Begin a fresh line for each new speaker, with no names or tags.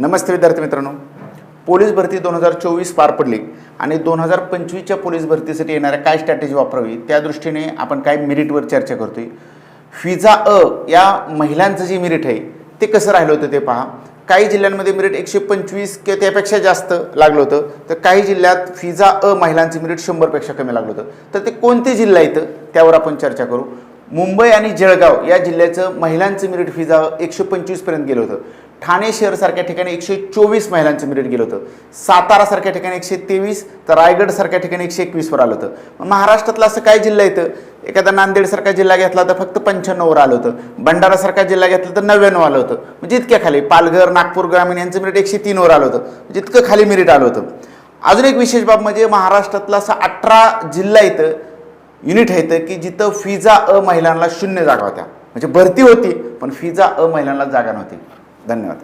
नमस्ते विद्यार्थी मित्रांनो, पोलीस भरती 2024 पार पडली आणि 2025च्या पोलीस भरतीसाठी येणाऱ्या काय स्ट्रॅटेजी वापरावी त्या दृष्टीने आपण काय मेरिटवर चर्चा करतोय। फिजा अ या महिलांचं जे मेरिट आहे ते कसं राहिलं होतं ते पहा। काही जिल्ह्यांमध्ये मेरिट 125 किंवा त्यापेक्षा जास्त लागलं होतं, तर काही जिल्ह्यात फिजा अ महिलांचं मेरिट 100 पेक्षा कमी लागलं होतं। तर ते कोणते जिल्हा आहेत त्यावर आपण चर्चा करू। मुंबई आणि जळगाव या जिल्ह्याचं महिलांचं मेरिट फिजा 125 पर्यंत गेलं होतं। ठाणे शहर सारख्या ठिकाणी 124 महिलांचं मेरिट गेलं होतं। सातारा सारख्या ठिकाणी 123, तर रायगड सारख्या ठिकाणी 121 वर आलं होतं। महाराष्ट्रातला असं काय जिल्हा येतं, एखादा नांदेड सारखा जिल्हा घेतला तर फक्त 95 वर आलं होतं, भंडारा सारखा जिल्हा घेतला तर 99 आलं होतं। म्हणजे इतक्या खाली पालघर, नागपूर ग्रामीण यांचं मेरिट 103 वर आलं होतं, म्हणजे इतकं खाली मेरिट आलं होतं। अजून एक विशेष बाब म्हणजे महाराष्ट्रातला असा 18 जिल्हा येतं, युनिट आहेत की जिथं फिजा अ महिलांना 0 जागा होत्या, म्हणजे भरती होती पण फिजा अ महिलांना जागा नव्हती। धन्यवाद।